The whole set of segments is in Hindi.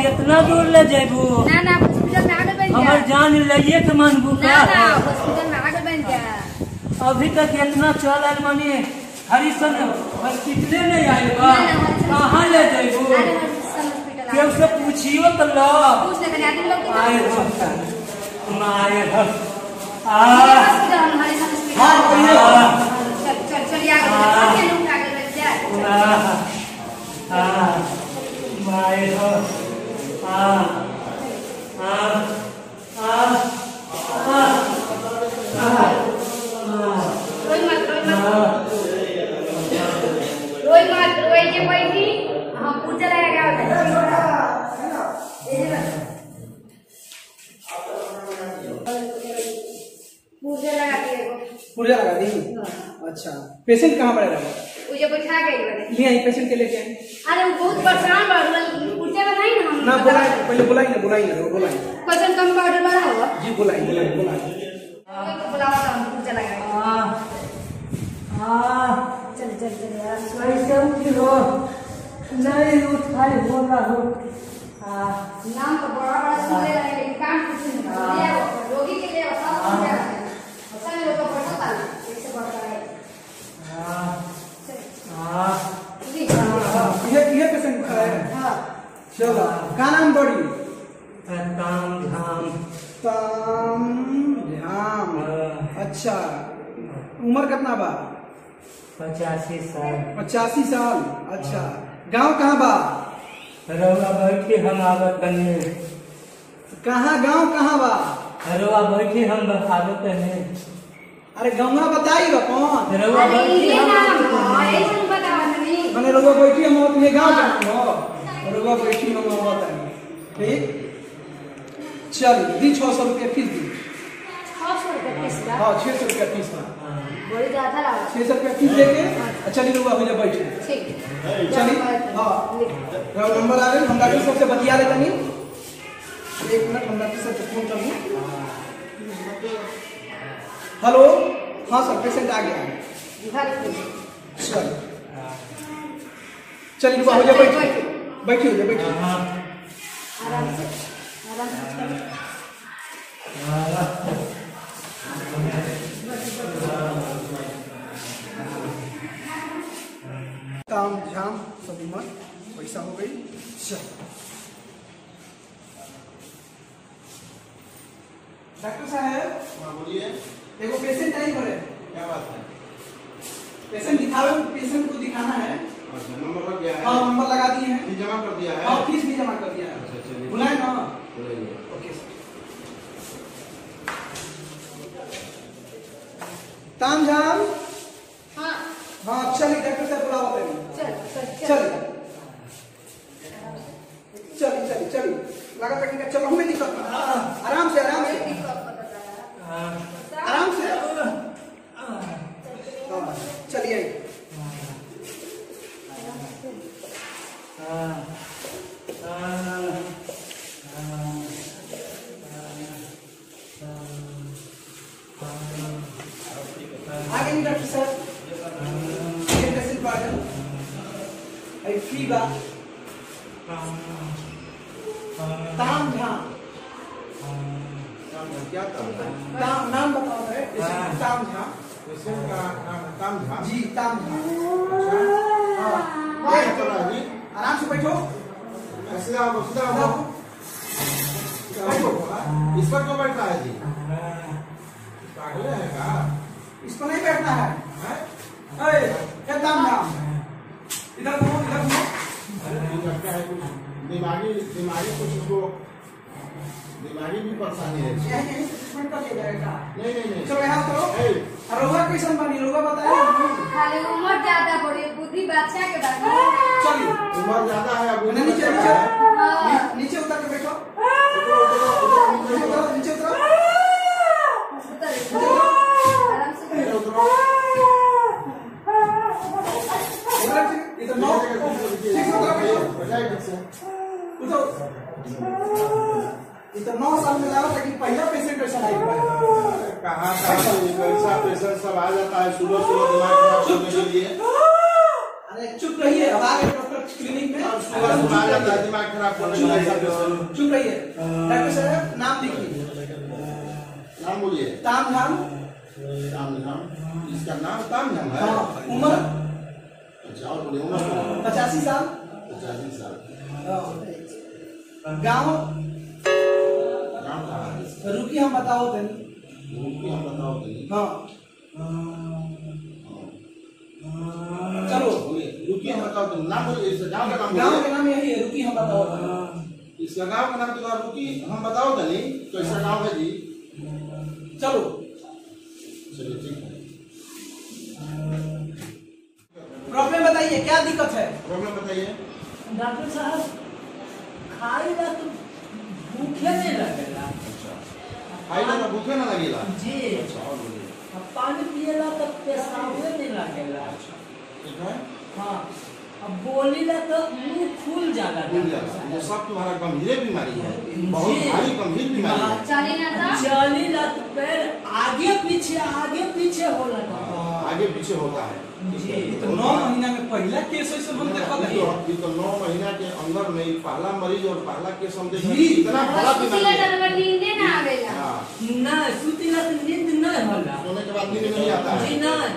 कितना दूर ले जाबू? ना ना हॉस्पिटल में आगे बन हमर जान लइए के मनबू ना ना हॉस्पिटल में आगे बन जा। अभी तक इतना चलल मानी हरिशन हॉस्पिटले नहीं आए बा, कहाँ ले जाबू? केहू से पूछियो तो लो आए हो माए हो माए हो पुर्जा लगा दी। अच्छा पेशेंट कहाँ पड़ेगा? मुझे बैठा गई ले आई पेशेंट के लेके आई। अरे वो बहुत परेशान बा पुर्जा में नहीं ना हम ना बुलाई पहले बुलाई ना बुलाई क्वेश्चन कम पाउडर वाला होगा जी बुलाई बुलावा हम पुर्जा लगा चल यार कैसे उठो नहीं उठाई बोला हो नाम तो बड़ा सुन ले रहे लेकिन काम कुछ नहीं रोगी के लिए सब समझ आ रहा है सब लोग को पता था कैसे बढ़ता है ये पेशेंट खड़ा है। हां चलो का नाम बड़ी? ताम झाम। अच्छा उम्र कितना बा? 85 साल। 85 साल। अच्छा गांव कहाँ बा? रउआ बैठी हम आवत तने। कहाँ गांव कहाँ बा? रउआ बैठी हम आवत तने। अरे गाँव बताई बा कौन? रउआ बैठी हम ऐसे बतावा नहीं मैंने रउआ बैठी हम आवत में गांव का हो रउआ बैठी हम आवत है। ठीक चल दी 600 रुपया फीस दी। 600 रुपए फीस ला हाँ 600 रुपया फीस बा। बड़ी ज्यादा लगा 600 रुपया फीस देके चलिए रउआ हो जा बैठे। ठीक चलिए हाँ रउआ नंबर आ गए हम डॉक्टर साहब से बतिया ले तनी। एक मिनट हम डॉक्टर साहब से फोन कर लूं। हेलो हाँ सर पेशेंट आ गया है। चल चलिए रउआ हो जा बैठिए हो जा बैठिए। आराम से काम झाम सब उम्र पैसा हो गई। डॉक्टर साहब बोलिए। देखो पेशेंट आई पड़े। क्या बात है? पेशेंट दिखाओ पेशेंट को दिखाना है। अच्छा नंबर लग गया है? हाँ नंबर लगा दिए हैं। फीस जमा कर दिया है? हाँ फीस भी जमा कर दिया है। अच्छा चलिए बुलाए ना। बुलाइए। Okay sir. ताम झाम। हां हाँ चलिए डॉक्टर साहब बुलाओ पहले। चलिए लगा तक चलो हमें दिक्कत ना आराम से आराम से चलिए आगे डॉक्टर साहब आई फ्री बा ताम झाम क्या काम है? ताम नाम बताओ है ताम झाम पेशेंट का नाम ताम झाम। जी ताम झाम। क्या चल रहा है जी? आराम से बैठो सीधा इस पर क्यों बैठा है जी? पागल है क्या? इसको नहीं बैठना है। क्या ताम झाम इधर घूमो लगता है कुछ दिमागी कुछ उसको दिमागी भी परेशानी है। यही ट्रीटमेंट कर दिया जाएगा। नहीं चलो यहाँ करो। रोगा कैसन बनी रोगा बताए। खाली उम्र ज्यादा बड़ी बुद्धि बादशाह के बात चलिए उम्र ज्यादा है अब नीचे उतर के बैठो। नीचे उतरो आराम से इधर नौ इधर 9 साल में बताओ ताकि पहला पेशेंट कैसा आएगा। कहाँ पैसा पैसा सब आ जाता है सुबह सुबह दिमाग खराब करने के लिए। अरे चुप रहिए, अब आ गए डॉक्टर क्लिनिक में। सुबह सुबह आ जाता है दिमाग खराब करने के लिए। चुप रहिए। डॉक्टर साहब नाम लिखिए। नाम बोलिए। ताम झाम। ताम झाम, इसका नाम ताम झाम है। हाँ, उम्र? अच्छा और बोलिए उम्र। 85 साल। 85 साल। गाँव? नाम कहाँ है? रुकी हम बताओ तनी। रुकी हम बताओ तनी। हाँ चलो रुकी हम बताओ तनी। नाम बोलिए, इसका गाँव का नाम गाँव बोलिए। का नाम यही है, रुकी हम बताओ तनी। इसका गाँव का नाम तो रुकी हम बताओ तनी। कैसा गाँव है जी? चलो चलिए ठीक है। प्रॉब्लम बताइए, क्या दिक्कत है? प्रॉब्लम बताइए। डॉक्टर साहब खाएगा तो भूखे नहीं लगेगा। खाइला तो भूखे ना लगेगा। जी। अच्छा और बोलिए। अब पानी पिएला तो पेशाबे नहीं लगेगा। ठीक है। हाँ, अब बोलीला तो मुंह खुल जाएगा। भूल जाएगा। ये सब तुम्हारा गंभीर बीमारी है, बहुत भारी गंभीर बीमारी है। चलीला तो पैर आगे पीछे होला। आगे पीछे होता है। जी। तो 9 महीना में पहला केस ऐसे हम देखा था। ये तो 9 महीना के अंदर में ही पहला मरीज और पहला केस हम देख जी। इतना बड़ा बीमारी है। हाँ, ना सुतीला तो नींद नहीं होला। सोने के बाद नींद नहीं आता है। जी नहीं।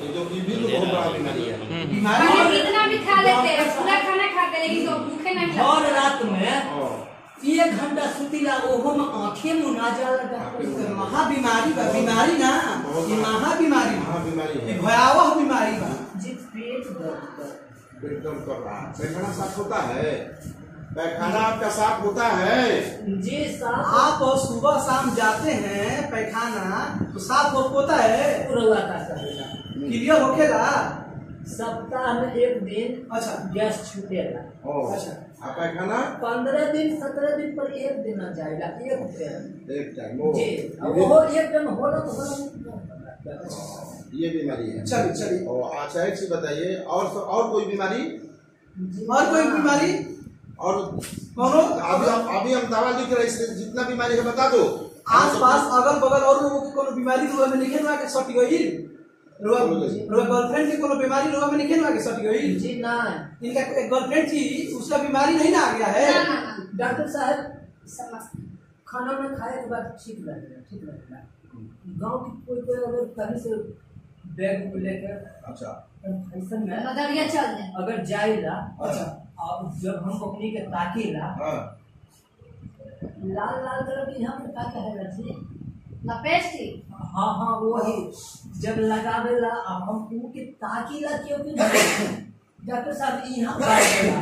ये तो भी तो बहुत बड़ा बीमारी है। बीमारी कितना भी खा लेते हैं, पूरा खाना खाते हैं, लेकिन तो भूखे नहीं लगते। और रात में और 1 घंटा सुतीला ओहो में आंखें मुना जाला। महा बीमारी बा, बीमारी ना, ये महा बीमारी बा। हाँ बीमारी है। ये भयावह बीमारी बा। जी पेट दर्द पेट दर्द कर रहा है। पैखाना साफ होता है? पैखाना आपका साफ होता है? जी साहब। आप सुबह शाम जाते हैं पैखाना तो साफ होता है, पूरा का करेगा। क्लियर होखेगा। सप्ताह में 1 दिन अच्छा गैस छूटेगा। अच्छा। आप पैखाना 15 दिन 17 दिन पर 1 दिन आ जाएगा। एक टाइम जी। अब वो 1 दिन होला तो होला। ये बीमारी है। चलिए चलिए। और अच्छा एक चीज बताइए, और कोई बीमारी? और कोई बीमारी? और कौनो? अभी हम दवा लिख रहे हैं, जितना बीमारी है बता दो। आस पास अगल बगल और लोगों की कोनो बीमारी रुआ में लिखे ना के सट गई। रुआ गर्लफ्रेंड की कोनो बीमारी रुआ में लिखे ना के सट गई। जी ना। इनका एक गर्लफ्रेंड थी, उसका बीमारी नहीं ना आ गया है। डॉक्टर साहब खाना में खाए के बाद ठीक लगेगा। गांव की कोई अगर कहीं से बैग को लेकर अच्छा ऐसा में नजरिया चल जाए। अगर जाएगा। अच्छा। अब जब हम अपनी के ताकीला लाल कलर की यहाँ पे ताका है जी लपेटी। हाँ वही जब लगावेला अब हम उनके ताकीला क्योंकि डॉक्टर साहब यहाँ बैठेला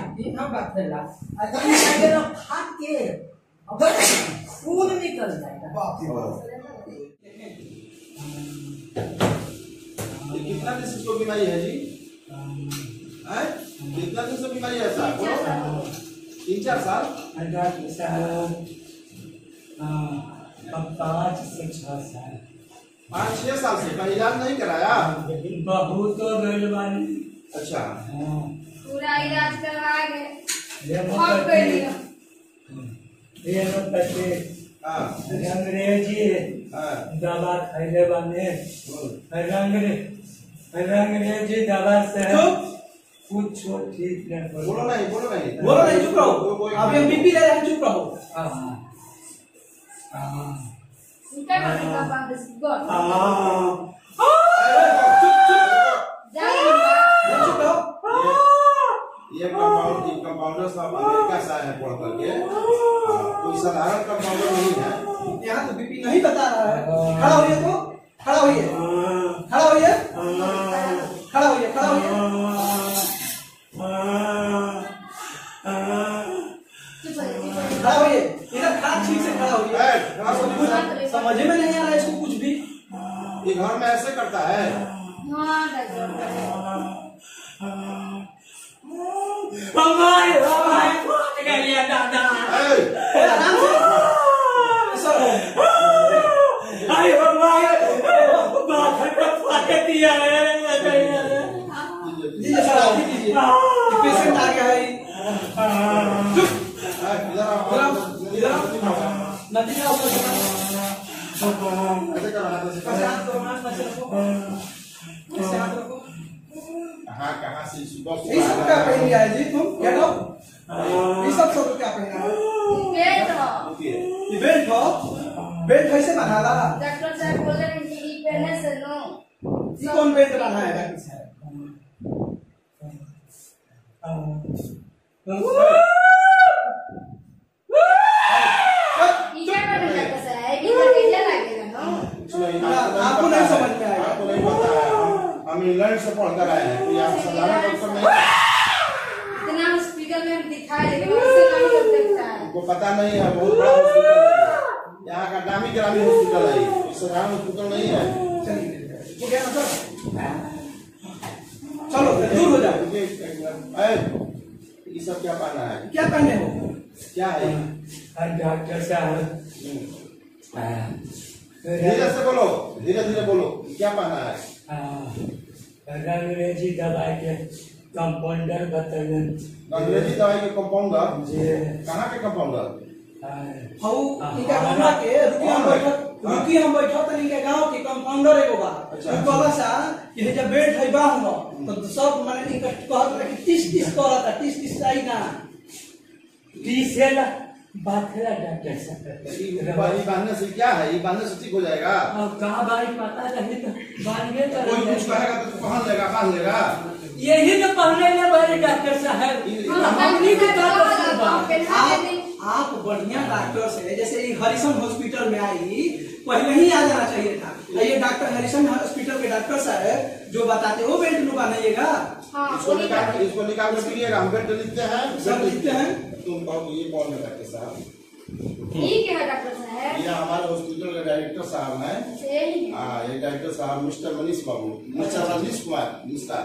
लगेला फाट के अब खून निकल जाएगा। कितना दिन से इसको बीमारी है जी? कितना दिन से बीमारी है साहब? 3-4 साल? 5 से 6 साल। 5-6 साल से का इलाज नहीं कराया? बहुत गलवानी। अच्छा पूरा इलाज करवा गए। अंग्रेजी दवा खैले बाने। अंग्रेजी दवा से कुछ ठीक नहीं। बोलो नहीं चुप रहो। अभी हम बीपी ले रहे हैं, चुप रहो। उनका करने का बात है गॉड। चुप रहो। ये कंपाउंडर साहब अमेरिका से आए हैं पढ़ करके। कोई साधारण कंपाउंडर नहीं है। यहाँ तो बीपी नहीं बता रहा है। खड़ा होइए तो, खड़ा होइए, खड़ा होइए, खड़ा होइए, खड़ा होइए। खड़ा होइए, इधर खड़ा ठीक से खड़ा होइए। समझ में नहीं आ रहा है इसको कुछ भी। ये घर में ऐसे करता है? दादा आराम से दिया लीजिए सर, आप लीजिए। पेशेंट आ गया है। इधर नदी का ऊपर ऐसे करो, हाथ से ऐसे हाथ करो। को हाथ से रखो, ऐसे हाथ रखो। कहाँ से सुबह ये सब क्या पहन लिया है जी तुम? क्या लो? ये सब क्या पहना है? ये बेल्ट हो? बेल्ट कैसे बना ला? डॉक्टर साहब बोल रहे हैं कि ये पहने से नो। ये कौन बेल्ट बना है डॉक्टर साहब? ये क्या करने डॉक्टर साहब? ये कैसे लगेगा नो? आपको नहीं समझ में आएगा। आपको नहीं पता है, हम इंग्लैंड से पढ़ कर आए हैं, तो यहाँ साधारण डॉक्टर नहीं। इतना हॉस्पिटल में दिखाए लेकिन उससे नहीं हो सकता है। हमको पता नहीं है, बहुत बड़ा हॉस्पिटल है, यहाँ का नामी गिरामी हॉस्पिटल है, ये साधारण हॉस्पिटल नहीं है। चलिए, वो क्या मतलब? चलो दूर हो जाओ। ये सब क्या पाना है? क्या पहने हो? क्या है? डॉक्टर साहब धीरे से बोलो, धीरे धीरे बोलो, क्या पाना है? अंग्रेजी दवाई के कंपाउंडर बताइए। अंग्रेजी दवाई के कंपाउंडर? जी। कहाँ के कंपाउंडर? हाउ इनका गांव के रुकी हम बैठो तो इनके गांव के कंपाउंडर एगो बा। अच्छा। तो कहला सा कि जब बेल्ट है बा हम तो सब माने इनका कहत कि 30 करता 30 सही ना। डीसेल बाथला डॉक्टर साहब। ये बांधने से क्या है? ये बांधने से ठीक हो जाएगा? अब कहाँ बारी पता नहीं तो बांधे तो कोई कुछ कहेगा तो तू पहन लेगा, बांध लेगा। यही तो पहले ले बारे डॉक्टर साहब। हमनी के डॉक्टर साहब आप बढ़िया डॉक्टर से जैसे ये हरिसन हॉस्पिटल में आई पहले ही आ जाना चाहिए था। ये डॉक्टर हरिसन हॉस्पिटल के डॉक्टर साहब जो बताते वो बेल्ट लुका नहीं है। इसको निकाल के पीलिएगा, हम बेल्ट लिखते हैं, सब लिखते हैं। तुम कहो कि ये कौन है डॉक्टर साहब? ये क्या है डॉक्टर साहब? ये हमारे हॉस्पिटल के डायरेक्टर साहब हैं। यही है। हाँ, ये डायरेक्टर साहब मिस्टर मनीष बाबू, मिस्टर रजनीश कुमार मिश्रा,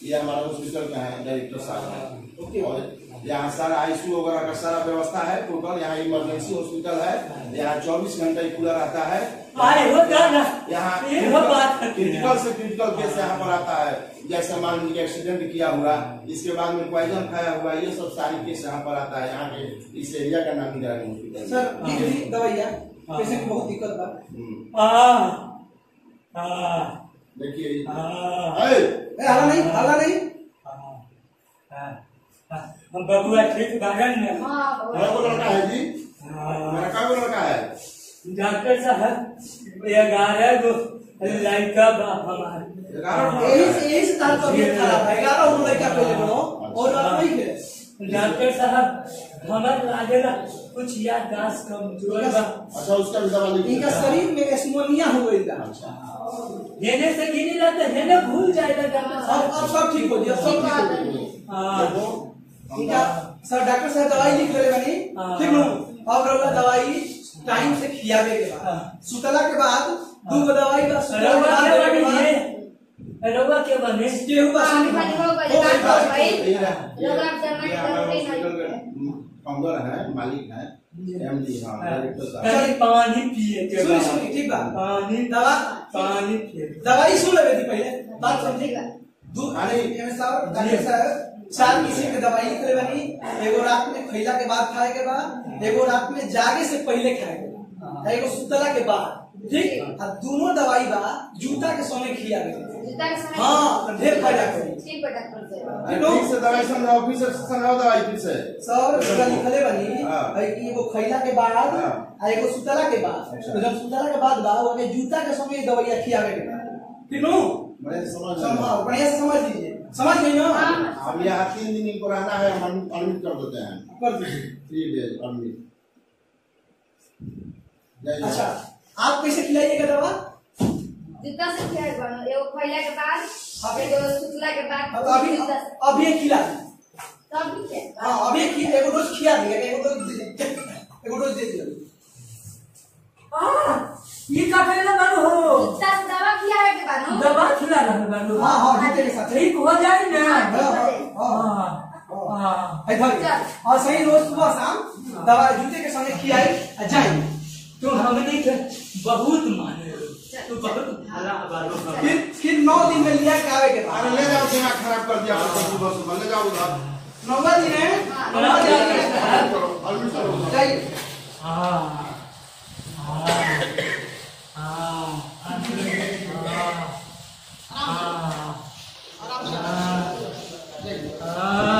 ये हमारे हॉस्पिटल के हैं डायरेक्टर साहब हैं। और यहाँ सारा आईसीयू वगैरह का सारा व्यवस्था है टोटल। यहाँ इमरजेंसी हॉस्पिटल है, यहाँ 24 घंटे खुला रहता है। आए हो ना यहाँ क्रिटिकल से क्रिटिकल केस यहाँ पर आता है, जैसे मान लीजिए एक्सीडेंट किया हुआ, इसके बाद में पॉइजन खाया हुआ, ये सब सारी केस यहाँ पर आता है। यहाँ के इस एरिया का नाम ही हॉस्पिटल। सर दवाइया पेशेंट को बहुत दिक्कत बा। देखिए हल्ला नहीं हम बबुआ ठीक बागन में। हाँ मेरा को लड़का है जी, मेरा का लड़का है। डॉक्टर साहब 11 गो लड़का बा हमारे। 11 यही से तार तबीयत खराब है। 11 गो लड़का पहले बनो और आप नहीं है। डॉक्टर साहब हमारे लागेला कुछ याददाश्त कमजोर बा। अच्छा, उसका भी दवा लिख इनका शरीर में एस्मोनिया हो गई था। हेने से गिनी रहते हेने भूल जाएगा डॉक्टर साहब। अब सब ठीक हो गया, सब ठीक हो गया। इनका सर डॉक्टर साहब दवाई लिख ले बनी ठीक नो। अब रउआ दवाई टाइम से खियावे के बाद सुतला के बाद 2 गो दवाई का रउआ के बने केहू का पानी पानी हो गई बात हो गई। ये लोग आप जानना ये हमारे जरूरी हॉस्पिटल नहीं। के फाउंडर हैं, मालिक हैं, एमडी। हाँ, डायरेक्टर साहब। खाली पानी पिए के सुनी बा। सुनी ठीक बा। पानी पानी पिए। दवाई सुन लेवे थी पहले बात समझेगा। अरे साहब डॉक्टर साहब 4 किस्म के दवाई लिख ले बनी। एगो रात में खइला के बाद खाए के बाद, एगो रात में जागे से पहले खाए के बाद, एगो सुतला के बाद। ठीक। और दोनों दवाई बा जूता के समय खियावे के। जूता के समय हाँ, ढेर फायदा करी। ठीक है डॉक्टर साहब। फिर से दवाई समझाओ, फिर से समझाओ दवाई फिर से। सर पूरा लिखले बनी हाँ। है कि एगो खइला के बाद हाँ। आ एगो सुतला के बाद। अच्छा। तो जब सुतला के बाद बा ओके जूता के समय दवाई खियावे के बा। ठीक नो? मैं समझ समझ बढ़िया से समझ लीजिए। समझ गई ना? हाँ। अब यहाँ 3 दिन इनको रहना है, हम एडमिट कर देते हैं। कर दीजिए। 3 डेज एडमिट। अच्छा, आप कैसे खिलाइएगा दवा? जूता से खिया बनो एगो खइला के बाद एगो सुतला के बाद अभी खिला तब ठीक है। हाँ अभी एगो डोज खिला दिया, एगो डोज दे दिया। ये का पहले बारू हो जूता से दवा खियावे के बाद नो। दवा खिला रहा बारू। हाँ हाँ जूते के साथ ठीक हो जाए ना। है धर। और सही रोज सुबह शाम दवा जूते के साथ खिलाए जाए। तो हमने के बहुत माने तो बहुत भला बारू। फिर 9 दिन में लिया के आवे के बाद। अरे ले जाओ, दिमाग खराब कर दिया सुबह सुबह, ले जाओ उधर। 9 दिन है एडमिट करो जाइए। हाँ हाँ